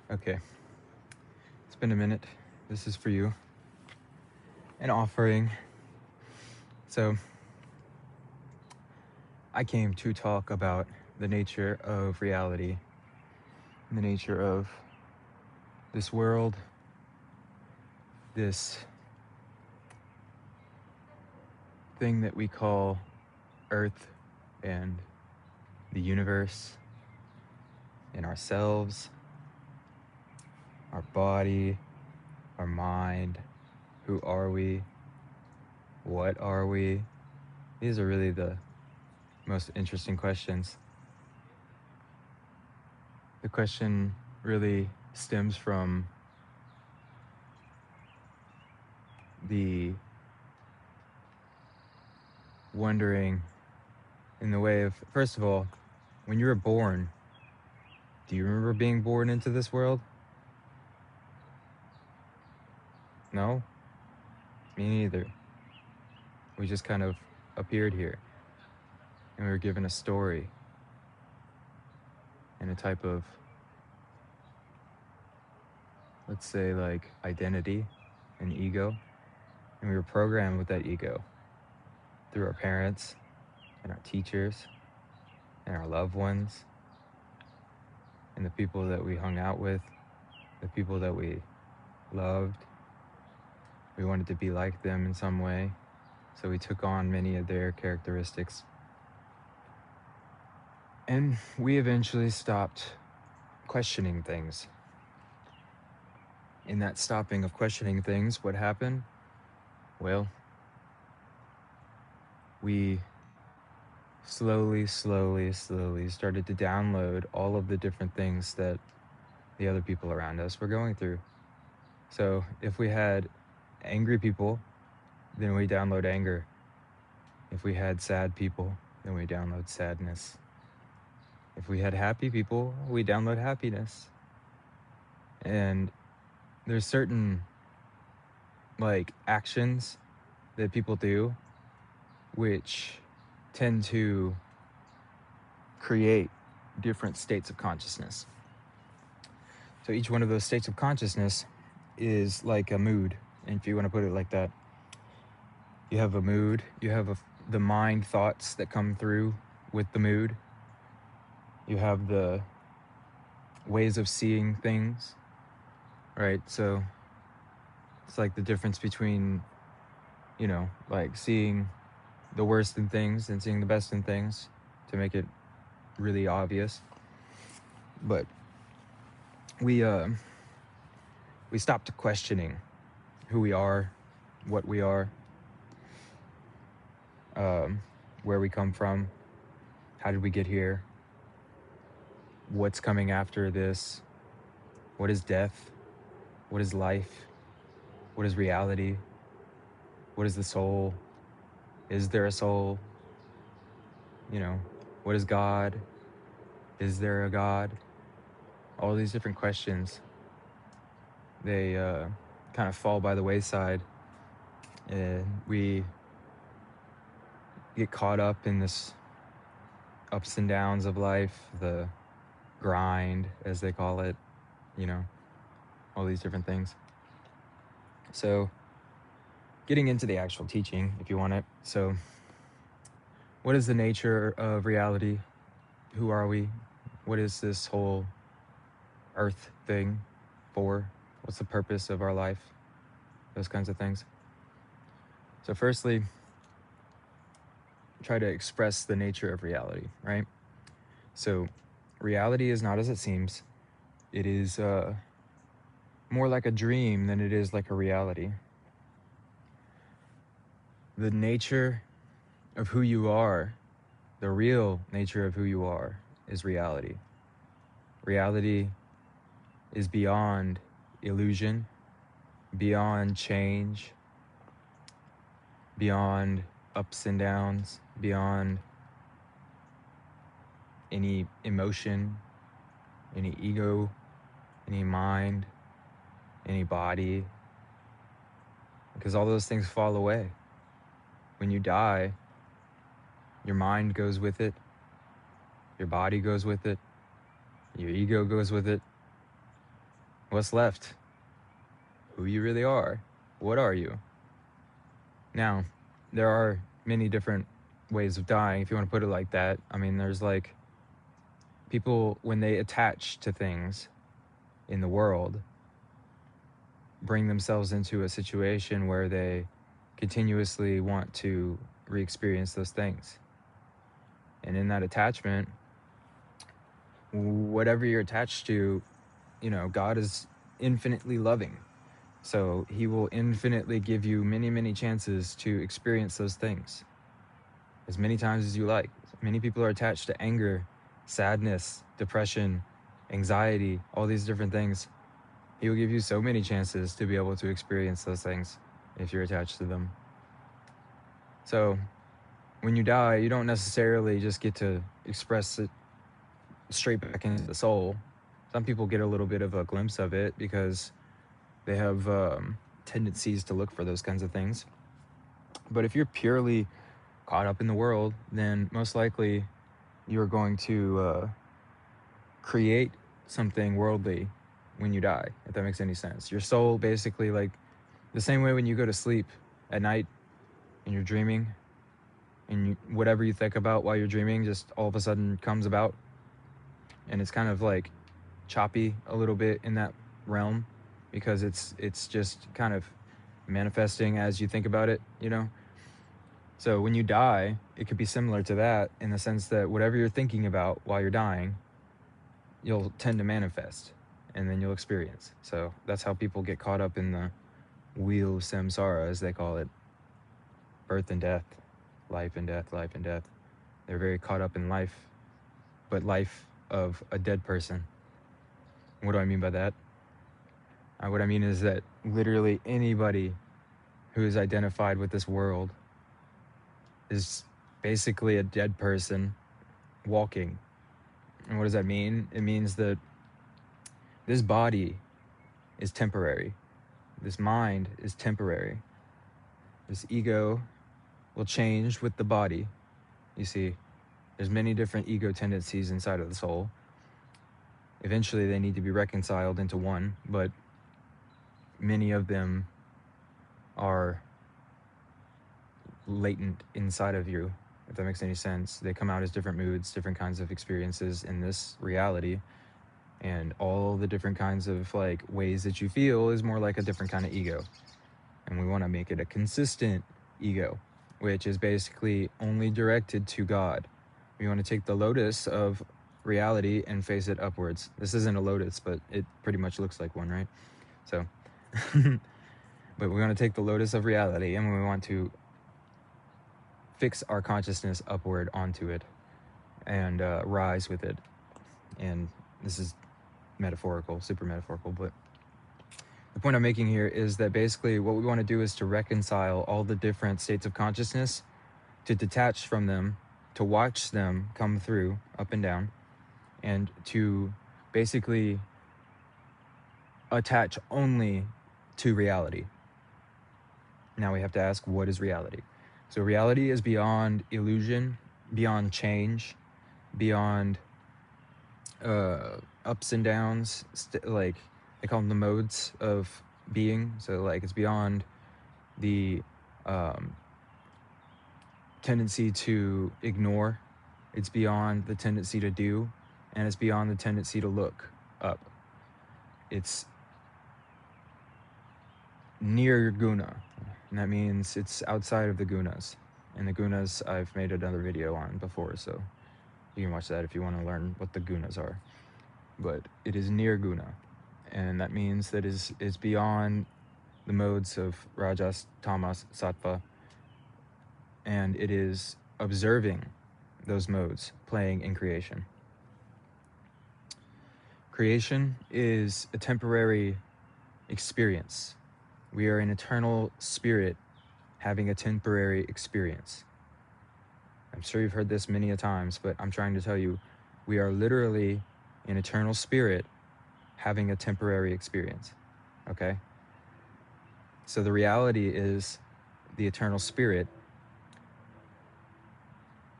Okay, it's been a minute. This is for you. An offering. So, I came to talk about the nature of reality, the nature of this world, this thing that we call Earth and the universe and ourselves, our body, our mind. Who are we? What are we? These are really the most interesting questions. The question really stems from the wondering in the way of, first of all, when you were born, do you remember being born into this world? No? Me neither. We just kind of appeared here and we were given a story and a type of, let's say, like identity and ego. And we were programmed with that ego through our parents and our teachers and our loved ones and the people that we hung out with, the people that we loved. We wanted to be like them in some way, so we took on many of their characteristics. And we eventually stopped questioning things. In that stopping of questioning things, what happened? Well, we slowly started to download all of the different things that the other people around us were going through. So if we had angry people, then we download anger. If we had sad people, then we download sadness. If we had happy people, we download happiness. And there's certain like actions that people do which tend to create different states of consciousness. So each one of those states of consciousness is like a mood, and if you want to put it like that, you have a mood, you have the mind thoughts that come through with the mood, you have the ways of seeing things, right? So it's like the difference between, like seeing the worst in things and seeing the best in things, to make it really obvious. But we stopped questioning who we are, what we are, where we come from, how did we get here, what's coming after this, what is death, what is life, what is reality, what is the soul, is there a soul, what is God, is there a God? All these different questions, they kind of fall by the wayside, and we get caught up in this ups and downs of life, the grind, as they call it, all these different things. So getting into the actual teaching, if you want it. So what is the nature of reality? Who are we? What is this whole earth thing for? What's the purpose of our life? Those kinds of things. So firstly, try to express the nature of reality, right? So reality is not as it seems. It is more like a dream than it is like a reality. The nature of who you are, the real nature of who you are, is reality. Reality is beyond illusion, beyond change, beyond ups and downs, beyond any emotion, any ego, any mind, any body, because all those things fall away. When you die, your mind goes with it, your body goes with it, your ego goes with it, What's left? Who you really are. What are you? Now, there are many different ways of dying, if you want to put it like that. I mean, there's like people, when they attach to things in the world, bring themselves into a situation where they continuously want to re-experience those things. And in that attachment, whatever you're attached to, God is infinitely loving. So he will infinitely give you many, many chances to experience those things as many times as you like. Many people are attached to anger, sadness, depression, anxiety, all these different things. He will give you so many chances to be able to experience those things if you're attached to them. So when you die, you don't necessarily just get to express it straight back into the soul. Some people get a little bit of a glimpse of it because they have tendencies to look for those kinds of things. But if you're purely caught up in the world, then most likely you're going to create something worldly when you die, if that makes any sense. Your soul basically, like the same way when you go to sleep at night and you're dreaming, and whatever you think about while you're dreaming just all of a sudden comes about, and it's kind of like choppy a little bit in that realm because it's just kind of manifesting as you think about it. So when you die, it could be similar to that in the sense that whatever you're thinking about while you're dying, you'll tend to manifest, and then you'll experience. So that's how people get caught up in the wheel of samsara, as they call it. Birth and death, life and death, life and death. They're very caught up in life, but life of a dead person. What do I mean by that? What I mean is that literally anybody who is identified with this world is basically a dead person walking. And what does that mean? It means that this body is temporary. This mind is temporary. This ego will change with the body. You see, there's many different ego tendencies inside of the soul. Eventually they need to be reconciled into one, but many of them are latent inside of you, if that makes any sense. They come out as different moods, different kinds of experiences in this reality, and all the different kinds of like ways that you feel is more like a different kind of ego. And we want to make it a consistent ego, which is basically only directed to God. We want to take the lotus of reality and face it upwards. This isn't a lotus, but it pretty much looks like one, right? So but we want to take the lotus of reality and we want to fix our consciousness upward onto it and rise with it. And this is metaphorical, super metaphorical, but the point I'm making here is that basically what we want to do is to reconcile all the different states of consciousness, to detach from them, to watch them come through up and down, and to basically attach only to reality. Now we have to ask, what is reality? So reality is beyond illusion, beyond change, beyond ups and downs, like they call them the modes of being. So like it's beyond the tendency to ignore, it's beyond the tendency to do, and it's beyond the tendency to look up. It's near guna, and that means it's outside of the gunas. And the gunas I've made another video on before, so you can watch that if you want to learn what the gunas are. But it is near guna, and that means that is beyond the modes of rajas, tamas, sattva, and it is observing those modes playing in creation. Creation is a temporary experience. We are an eternal spirit having a temporary experience. I'm sure you've heard this many a times, but I'm trying to tell you, we are literally an eternal spirit having a temporary experience, okay? So the reality is the eternal spirit.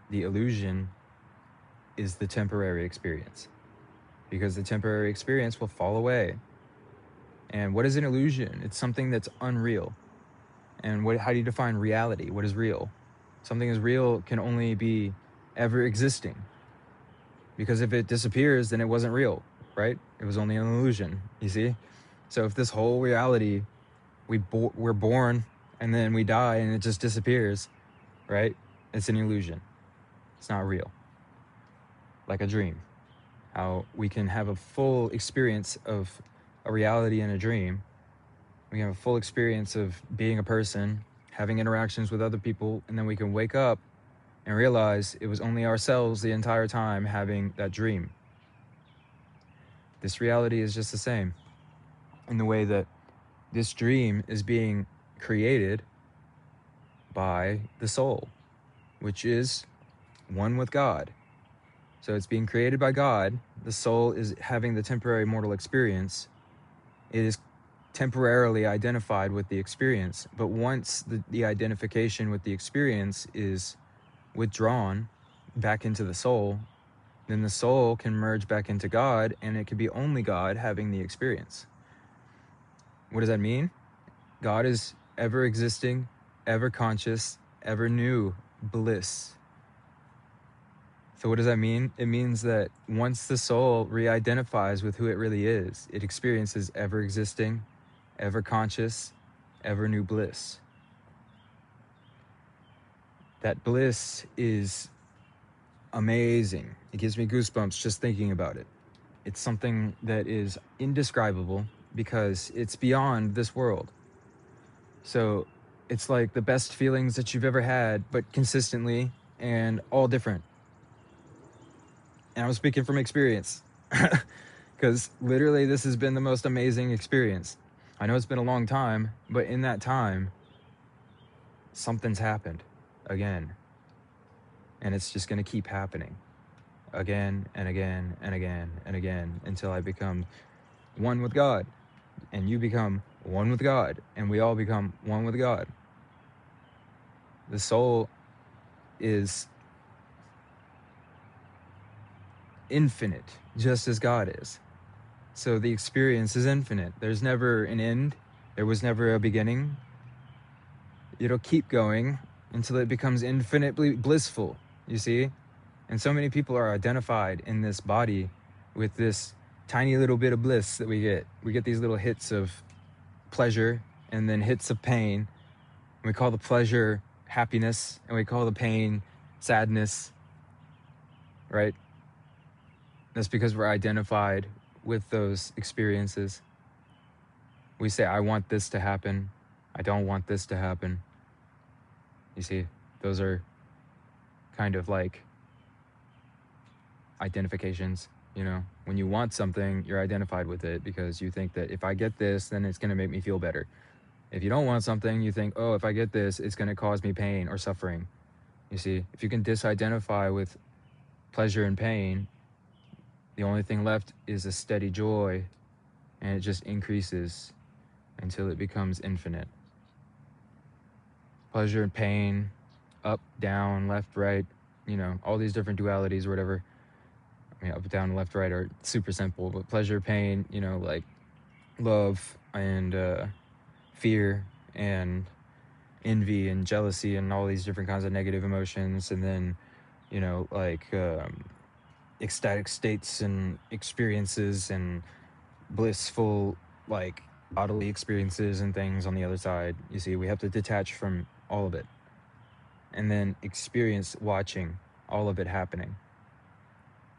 The illusion is the temporary experience, because the temporary experience will fall away. And what is an illusion? It's something that's unreal. And how do you define reality? What is real? Something is real can only be ever existing. Because if it disappears, then it wasn't real, right? It was only an illusion, you see? So if this whole reality, we're born and then we die and it just disappears, right? It's an illusion. It's not real. Like a dream. How we can have a full experience of a reality in a dream. We have a full experience of being a person, having interactions with other people, and then we can wake up and realize it was only ourselves the entire time having that dream. This reality is just the same in the way that this dream is being created by the soul, which is one with God. So it's being created by God. The soul is having the temporary mortal experience. It is temporarily identified with the experience. But once the identification with the experience is withdrawn back into the soul, then the soul can merge back into God, and it can be only God having the experience. What does that mean? God is ever existing, ever conscious, ever new bliss. So what does that mean? It means that once the soul re-identifies with who it really is, it experiences ever existing, ever conscious, ever new bliss. That bliss is amazing. It gives me goosebumps just thinking about it. It's something that is indescribable because it's beyond this world. So it's like the best feelings that you've ever had, but consistently and all different. And I'm speaking from experience because literally this has been the most amazing experience. I know it's been a long time, but in that time, something's happened again. And it's just going to keep happening again and again and again and again until I become one with God, and you become one with God, and we all become one with God. The soul is infinite, just as God is. So the experience is infinite. There's never an end. There was never a beginning. It'll keep going until it becomes infinitely blissful, you see? And so many people are identified in this body with this tiny little bit of bliss that we get. We get these little hits of pleasure and then hits of pain. And we call the pleasure happiness, and we call the pain sadness, right? That's because we're identified with those experiences. We say, I want this to happen. I don't want this to happen. You see, those are kind of like identifications, you know? When you want something, you're identified with it because you think that if I get this, then it's going to make me feel better. If you don't want something, you think, oh, if I get this, it's going to cause me pain or suffering. You see, if you can disidentify with pleasure and pain, the only thing left is a steady joy, and it just increases until it becomes infinite. Pleasure and pain, up, down, left, right, you know, all these different dualities or whatever. I mean, up, down, left, right are super simple, but pleasure, pain, you know, like love and fear and envy and jealousy and all these different kinds of negative emotions, and then, you know, like ecstatic states and experiences and blissful, like, bodily experiences and things on the other side. You see, we have to detach from all of it and then experience watching all of it happening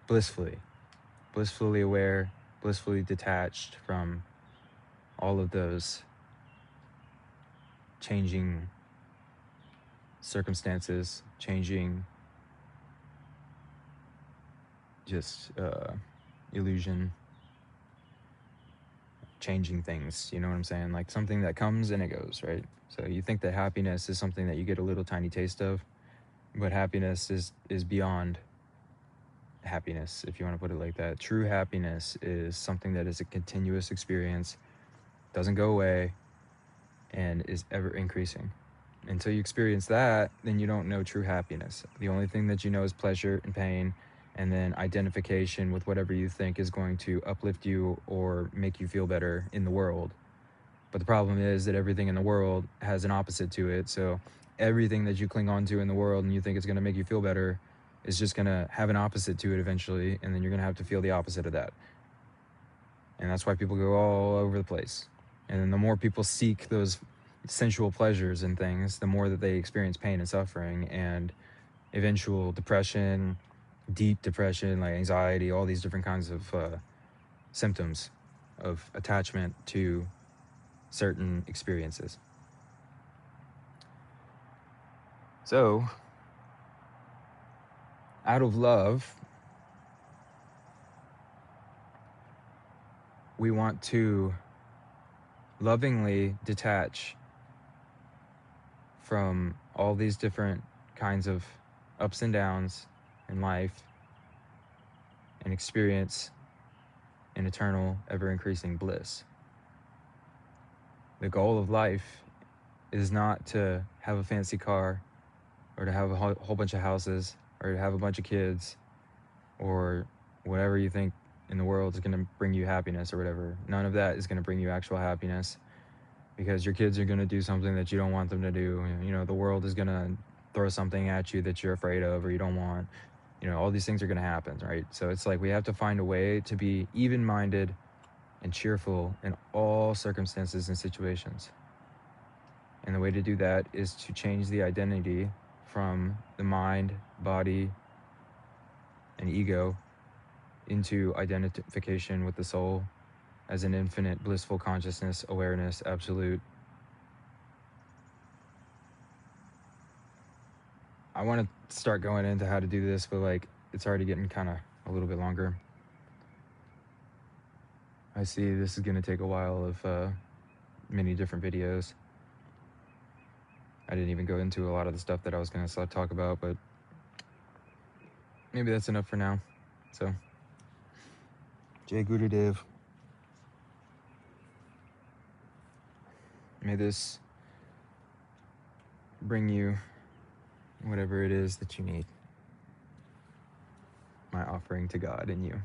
blissfully aware, blissfully detached from all of those changing circumstances, changing just illusion, changing things, you know what I'm saying? Like something that comes and it goes, right? So you think that happiness is something that you get a little tiny taste of, but happiness is beyond happiness, if you want to put it like that. True happiness is something that is a continuous experience, doesn't go away, and is ever increasing. Until you experience that, then you don't know true happiness. The only thing that you know is pleasure and pain and then identification with whatever you think is going to uplift you or make you feel better in the world. But the problem is that everything in the world has an opposite to it. So everything that you cling on to in the world and you think is going to make you feel better is just going to have an opposite to it eventually, and then you're going to have to feel the opposite of that. And that's why people go all over the place. And then the more people seek those sensual pleasures and things, the more that they experience pain and suffering and eventual depression, deep depression, like anxiety, all these different kinds of symptoms of attachment to certain experiences. So, out of love, we want to lovingly detach from all these different kinds of ups and downs in life and experience an eternal, ever increasing bliss. The goal of life is not to have a fancy car or to have a whole bunch of houses or to have a bunch of kids or whatever you think in the world is going to bring you happiness or whatever. None of that is going to bring you actual happiness, because your kids are going to do something that you don't want them to do. You know, the world is going to throw something at you that you're afraid of or you don't want. You know, all these things are going to happen, right? So it's like we have to find a way to be even-minded and cheerful in all circumstances and situations. And the way to do that is to change the identity from the mind, body, and ego into identification with the soul as an infinite, blissful consciousness, awareness, absolute. I want to start going into how to do this, but like it's already getting kind of a little bit longer. I see this is going to take a while of many different videos. I didn't even go into a lot of the stuff that I was going to talk about, but maybe that's enough for now. So, Jay Gurudev. May this bring you whatever it is that you need. My offering to God and you.